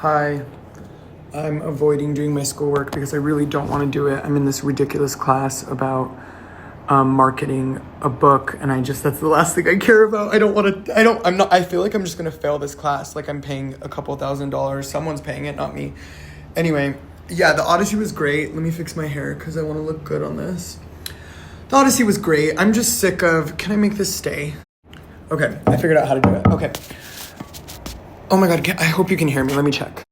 Hi, I'm avoiding doing my schoolwork because I really don't want to do it. I'm in this ridiculous class about marketing a book, and that's the last thing I care about. I feel like I'm just going to fail this class. Like I'm paying a couple $1,000. Someone's paying it, not me. Anyway, yeah, the Odyssey was great. Let me fix my hair because I want to look good on this. The Odyssey was great. I'm just sick of, can I make this stay? Okay, I figured out how to do it. Okay. Oh my God, I hope you can hear me. Let me check.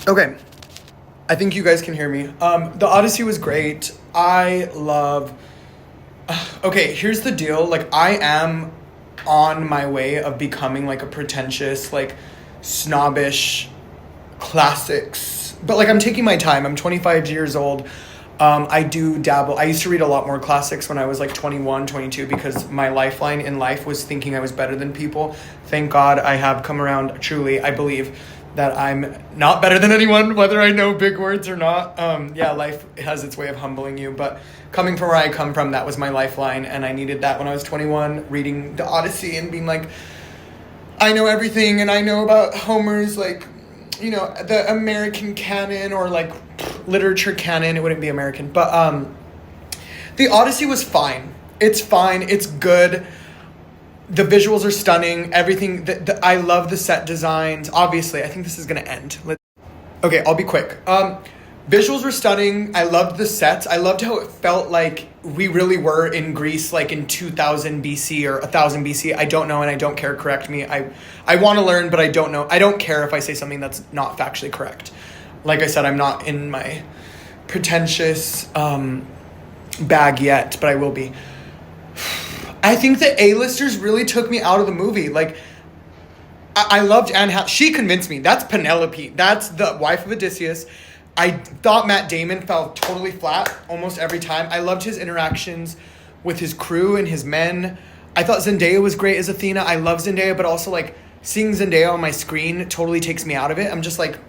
Okay, I think you guys can hear me. The Odyssey was great. Okay, here's the deal. Like, I am on my way of becoming, like, a pretentious, like, snobbish classics. But, like, I'm taking my time. I'm 25 years old. I do dabble. I used to read a lot more classics when I was like 21, 22 because my lifeline in life was thinking I was better than people. Thank God I have come around. Truly, I believe that I'm not better than anyone, whether I know big words or not. Yeah, life has its way of humbling you. But coming from where I come from, that was my lifeline. And I needed that when I was 21, reading the Odyssey and being like, I know everything and I know about Homer's, like, you know, the American canon or like literature canon. It wouldn't be American, but the Odyssey was fine. It's fine. It's good. The visuals are stunning. Everything. I love the set designs. Obviously, I think this is gonna end. Okay, I'll be quick. Visuals were stunning. I loved the sets. I loved how it felt like we really were in Greece, like in 2000 BC or 1000 BC. I don't know, and I don't care. Correct me. I want to learn, but I don't know. I don't care if I say something that's not factually correct. Like I said, I'm not in my pretentious bag yet, but I will be. I think the A-listers really took me out of the movie. Like, I loved Anne. She convinced me. That's Penelope. That's the wife of Odysseus. I thought Matt Damon fell totally flat almost every time. I loved his interactions with his crew and his men. I thought Zendaya was great as Athena. I love Zendaya, but also, like, seeing Zendaya on my screen totally takes me out of it. I'm just like,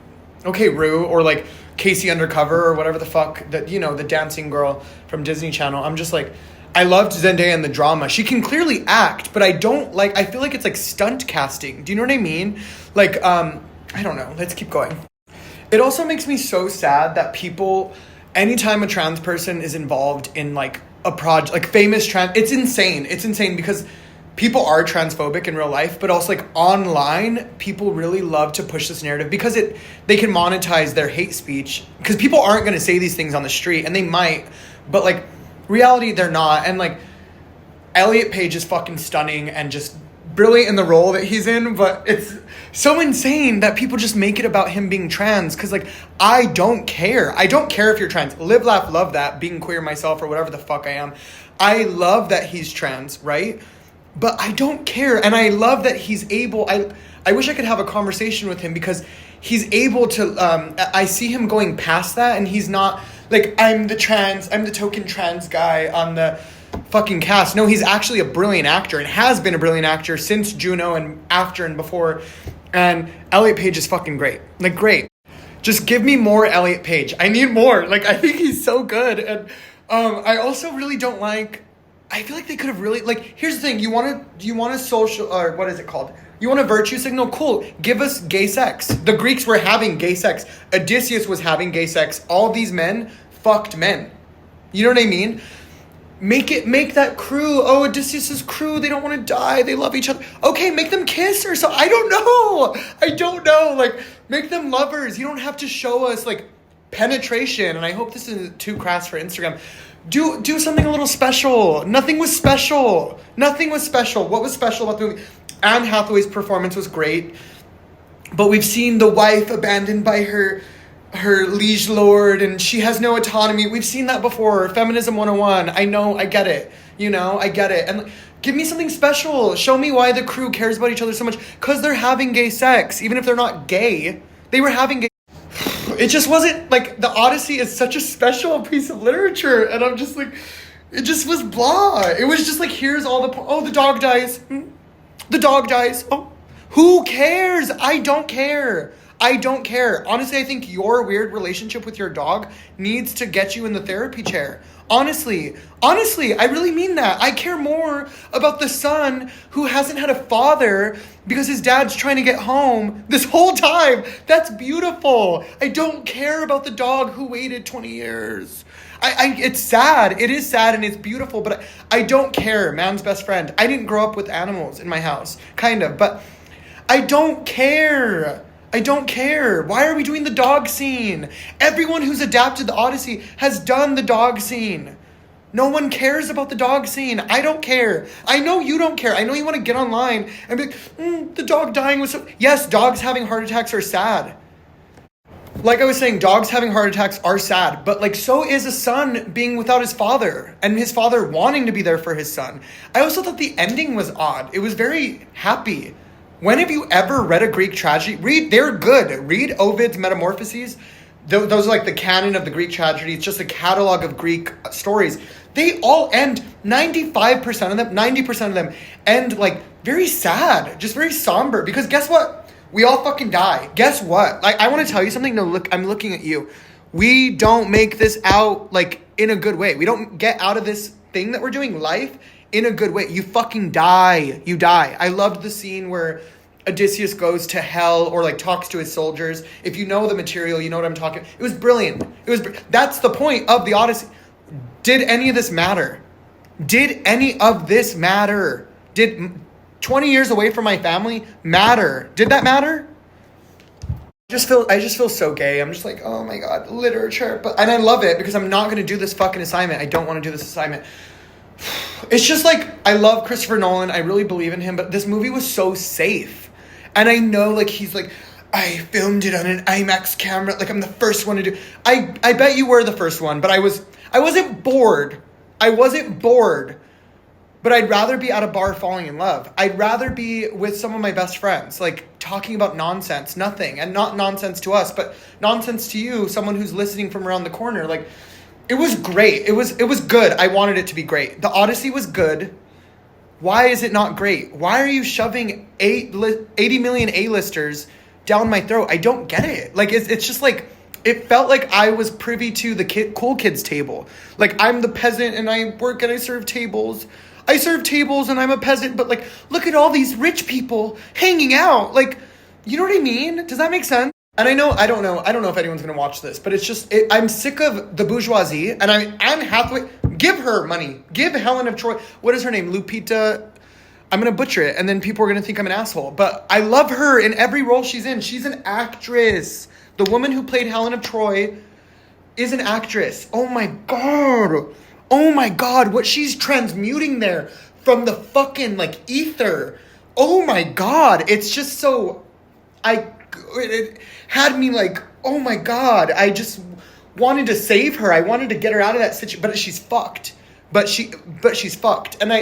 okay, Rue, or like Casey Undercover or whatever the fuck, that, you know, the dancing girl from Disney Channel. I'm just like, I loved Zendaya in the drama. She can clearly act, but I feel like it's like stunt casting. Do you know what I mean? Like, I don't know. Let's keep going. It also makes me so sad that people, anytime a trans person is involved in like a project, like famous trans, it's insane. It's insane because people are transphobic in real life, but also like online, people really love to push this narrative because they can monetize their hate speech because people aren't going to say these things on the street, and they might, but like reality, they're not. And like Elliot Page is fucking stunning and just brilliant in the role that he's in, but it's so insane that people just make it about him being trans because, like, I don't care. I don't care if you're trans. Live, laugh, love that, being queer myself or whatever the fuck I am. I love that he's trans, right? But I don't care, and I love that he's able... I wish I could have a conversation with him because he's able to... I see him going past that, and he's not... Like, I'm the token trans guy on the fucking cast. No, he's actually a brilliant actor and has been a brilliant actor since Juno and after and before. And Elliot Page is fucking great. Like, great. Just give me more Elliot Page. I need more. Like, I think he's so good. And I also really don't like... I feel like they could have really... Like, here's the thing. You want a social... Or what is it called? You want a virtue signal? Cool. Give us gay sex. The Greeks were having gay sex. Odysseus was having gay sex. All these men fucked men. You know what I mean? Make that crew. Oh, Odysseus' crew. They don't want to die. They love each other. Okay, make them kiss or so. I don't know. Like, make them lovers. You don't have to show us, like, penetration. And I hope this isn't too crass for Instagram. Do something a little special. Nothing was special. What was special about the movie? Anne Hathaway's performance was great, but we've seen the wife abandoned by her liege lord, and she has no autonomy. We've seen that before. Feminism 101. I know, I get it. You know, I get it. And give me something special. Show me why the crew cares about each other so much. Because they're having gay sex. Even if they're not gay, they were having gay. It just wasn't, like, the Odyssey is such a special piece of literature, and I'm just like, it just was blah. It was just like, here's all the dog dies. The dog dies. Oh, who cares? I don't care. I don't care. Honestly, I think your weird relationship with your dog needs to get you in the therapy chair. Honestly, I really mean that. I care more about the son who hasn't had a father because his dad's trying to get home this whole time. That's beautiful. I don't care about the dog who waited 20 years. It's sad. It is sad and it's beautiful, but I don't care. Man's best friend. I didn't grow up with animals in my house, kind of, but I don't care. I don't care. Why are we doing the dog scene? Everyone who's adapted the Odyssey has done the dog scene. No one cares about the dog scene. I don't care. I know you don't care. I know you want to get online and be like, the dog dying was so... Yes, dogs having heart attacks are sad. Like I was saying, dogs having heart attacks are sad, but like so is a son being without his father and his father wanting to be there for his son. I also thought the ending was odd. It was very happy. When have you ever read a Greek tragedy? They're good. Read Ovid's Metamorphoses. Those are like the canon of the Greek tragedy. It's just a catalog of Greek stories. They all end, 90% of them end like very sad, just very somber. Because guess what? We all fucking die. Guess what? Like, I want to tell you something. No, look, I'm looking at you. We don't make this out like in a good way. We don't get out of this thing that we're doing, life, in a good way. You fucking die. You die. I loved the scene where Odysseus goes to hell or like talks to his soldiers. If you know the material, you know what I'm talking. It was brilliant. That's the point of the Odyssey. Did any of this matter? Did any of this matter? Did 20 years away from my family matter? Did that matter? I just feel so gay. I'm just like, oh my God, literature. And I love it because I'm not going to do this fucking assignment. I don't want to do this assignment. It's just like, I love Christopher Nolan. I really believe in him, but this movie was so safe. And I know like, he's like, I filmed it on an IMAX camera. Like I'm the first one to do. I bet you were the first one, but I wasn't bored. But I'd rather be at a bar falling in love. I'd rather be with some of my best friends, like talking about nonsense, nothing, and not nonsense to us, but nonsense to you, someone who's listening from around the corner. Like, it was great. It was good. I wanted it to be great. The Odyssey was good. Why is it not great? Why are you shoving 80 million A-listers down my throat? I don't get it. Like, it's just like, it felt like I was privy to the cool kids table. Like, I'm the peasant and I work and I serve tables. I serve tables and I'm a peasant, but like, look at all these rich people hanging out. Like, you know what I mean? Does that make sense? And I don't know if anyone's going to watch this, but it's just, I'm sick of the bourgeoisie and Anne Hathaway, give her money. Give Helen of Troy, what is her name? Lupita, I'm going to butcher it. And then people are going to think I'm an asshole, but I love her in every role she's in. She's an actress. The woman who played Helen of Troy is an actress. Oh my God, what she's transmuting there from the fucking like ether. Oh my God, it's just so, it had me like, oh my God, I just wanted to save her. I wanted to get her out of that situation, but she's fucked. But she's fucked. And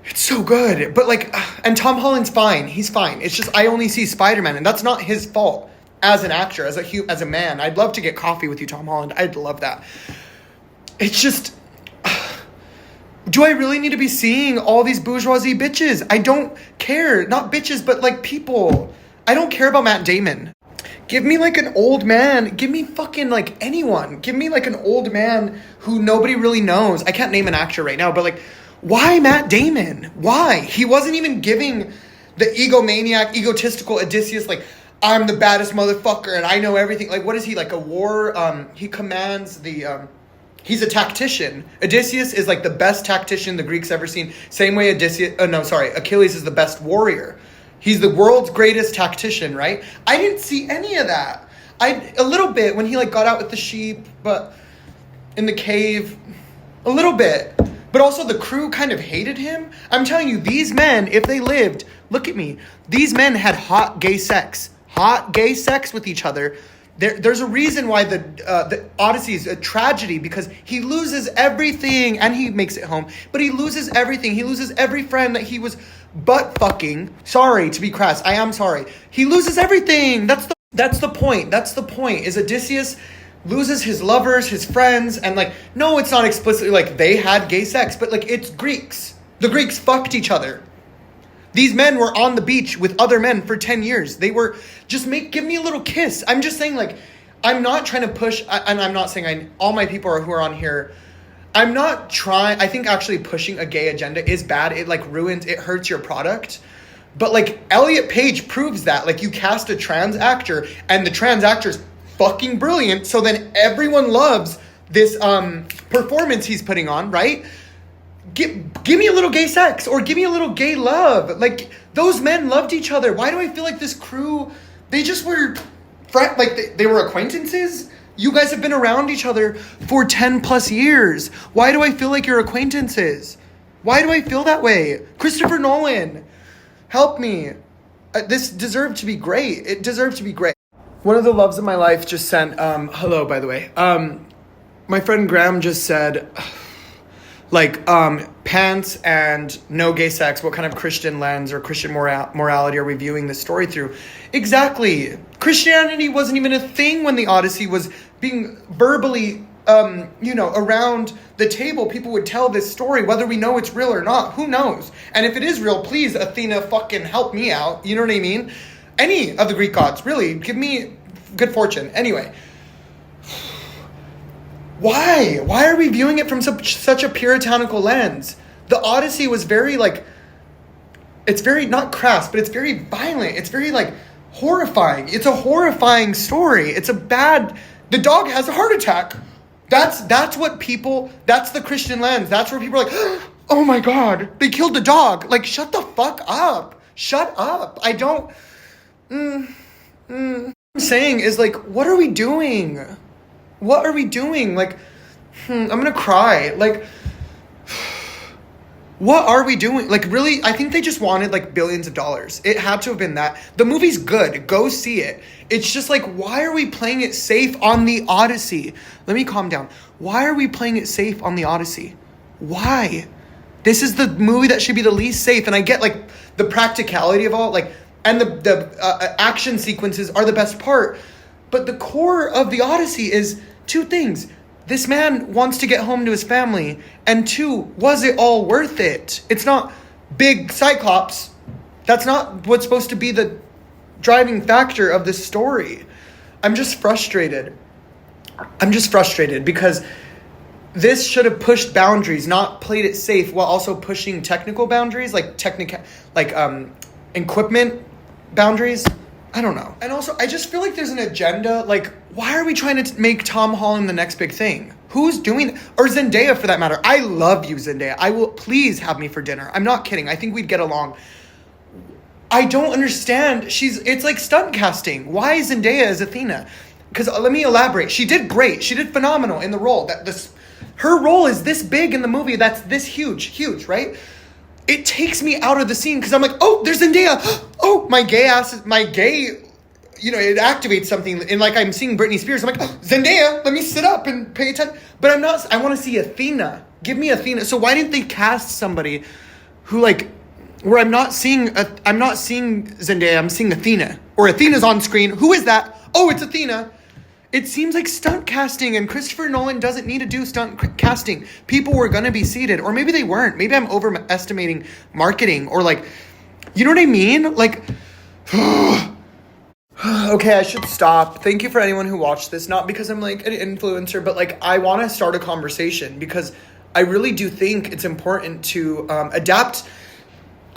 it's so good. But like, and Tom Holland's fine. He's fine. It's just, I only see Spider-Man and that's not his fault as an actor, as a man. I'd love to get coffee with you, Tom Holland. I'd love that. It's just, do I really need to be seeing all these bourgeoisie bitches? I don't care. Not bitches, but like people. I don't care about Matt Damon. Give me like an old man. Give me fucking like anyone. Give me like an old man who nobody really knows. I can't name an actor right now, but like, why Matt Damon? Why? He wasn't even giving the egomaniac, egotistical Odysseus like, I'm the baddest motherfucker and I know everything. Like, what is he, like a war? He commands the... He's a tactician. Odysseus is like the best tactician the Greeks ever seen. Same way Achilles is the best warrior. He's the world's greatest tactician, right? I didn't see any of that. A little bit when he like got out with the sheep, but in the cave, a little bit. But also the crew kind of hated him. I'm telling you, these men, if they lived, look at me. These men had hot gay sex with each other. There's a reason why the Odyssey is a tragedy, because he loses everything and he makes it home, but he loses everything. He loses every friend that he was butt fucking. Sorry to be crass. I am sorry. He loses everything. That's the point. That's the point, is Odysseus loses his lovers, his friends, and like, no, it's not explicitly like they had gay sex, but like it's Greeks. The Greeks fucked each other. These men were on the beach with other men for 10 years. They were give me a little kiss. I'm just saying, like, I'm not trying to push, and I'm not saying all my people who are on here, I'm not trying, I think actually pushing a gay agenda is bad. It like it hurts your product. But like Elliot Page proves that, like, you cast a trans actor and the trans actor's fucking brilliant. So then everyone loves this performance he's putting on, right? Give me a little gay sex or give me a little gay love. Like, those men loved each other. Why do I feel like this crew, they just were, they were acquaintances? You guys have been around each other for 10 plus years. Why do I feel like you're acquaintances? Why do I feel that way? Christopher Nolan, help me. This deserved to be great. It deserved to be great. One of the loves of my life just sent, hello, by the way. My friend Graham just said, pants and no gay sex, what kind of Christian lens or Christian morality are we viewing this story through? Exactly. Christianity wasn't even a thing when the Odyssey was being verbally, around the table. People would tell this story, whether we know it's real or not. Who knows? And if it is real, please, Athena, fucking help me out. You know what I mean? Any of the Greek gods, really, give me good fortune. Anyway. Why? Why are we viewing it from such a puritanical lens? The Odyssey was very, it's very, not crass, but it's very violent. It's very, horrifying. It's a horrifying story. The dog has a heart attack. That's the Christian lens. That's where people are like, oh my God, they killed the dog. Like, shut the fuck up. Shut up. I don't, What I'm saying is, what are we doing? What are we doing? I'm going to cry. What are we doing? Really, I think they just wanted, billions of dollars. It had to have been that. The movie's good. Go see it. It's just, why are we playing it safe on the Odyssey? Let me calm down. Why are we playing it safe on the Odyssey? Why? This is the movie that should be the least safe. And I get, the practicality of all, and the action sequences are the best part. But the core of the Odyssey is two things. This man wants to get home to his family. And two, was it all worth it? It's not big Cyclops. That's not what's supposed to be the driving factor of this story. I'm just frustrated because this should have pushed boundaries, not played it safe while also pushing technical boundaries, equipment boundaries. I don't know. And also, I just feel like there's an agenda. Why are we trying to make Tom Holland the next big thing? Who's doing that? Or Zendaya, for that matter. I love you, Zendaya. I will, please have me for dinner. I'm not kidding. I think we'd get along. I don't understand. It's like stunt casting. Why Zendaya as Athena? Because let me elaborate. She did great. She did phenomenal in the role. Her role is this big in the movie. That's this huge, right? It takes me out of the scene because I'm like, oh, there's Zendaya. Oh, it activates something. And I'm seeing Britney Spears. I'm like, oh, Zendaya, let me sit up and pay attention. But I'm not, I want to see Athena. Give me Athena. So why didn't they cast somebody who where I'm not seeing Zendaya, I'm seeing Athena. Or Athena's on screen. Who is that? Oh, it's Athena. It seems like stunt casting, and Christopher Nolan doesn't need to do stunt casting. People were going to be seated, or maybe they weren't. Maybe I'm overestimating marketing, or you know what I mean? Okay, I should stop. Thank you for anyone who watched this. Not because I'm an influencer, but I want to start a conversation because I really do think it's important to adapt.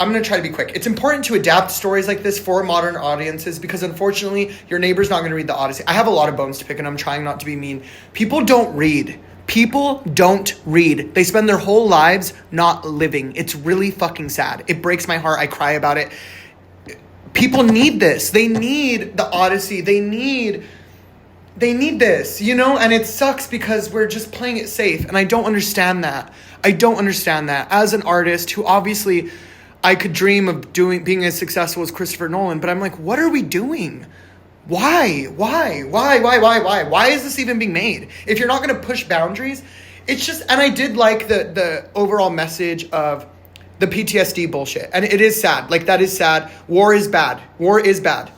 I'm going to try to be quick. It's important to adapt stories like this for modern audiences because unfortunately your neighbor's not going to read the Odyssey. I have a lot of bones to pick and I'm trying not to be mean. People don't read. They spend their whole lives not living. It's really fucking sad. It breaks my heart. I cry about it. People need this. They need the Odyssey. They need this, and it sucks because we're just playing it safe. And I don't understand that. As an artist who obviously I could dream of being as successful as Christopher Nolan, but I'm like, what are we doing? Why? Why is this even being made? If you're not going to push boundaries, it's just, and I did like the overall message of the PTSD bullshit. And it is sad. That is sad. War is bad. And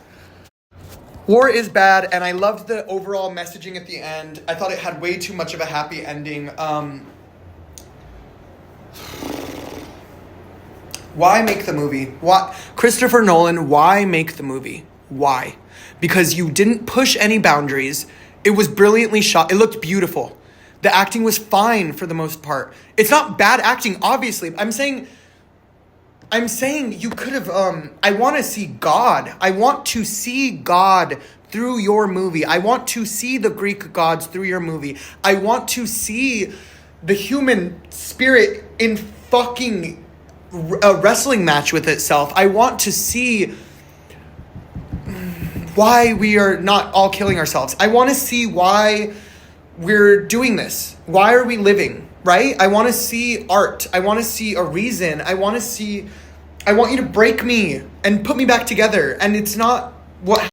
I loved the overall messaging at the end. I thought it had way too much of a happy ending. Why make the movie? Why, Christopher Nolan, why make the movie? Why? Because you didn't push any boundaries. It was brilliantly shot. It looked beautiful. The acting was fine for the most part. It's not bad acting, obviously. I'm saying you could have, I want to see God. I want to see God through your movie. I want to see the Greek gods through your movie. I want to see the human spirit in fucking a wrestling match with itself. I want to see why we are not all killing ourselves. I want to see why we're doing this. Why are we living, right? I want to see art. I want to see a reason. I want you to break me and put me back together. And it's not what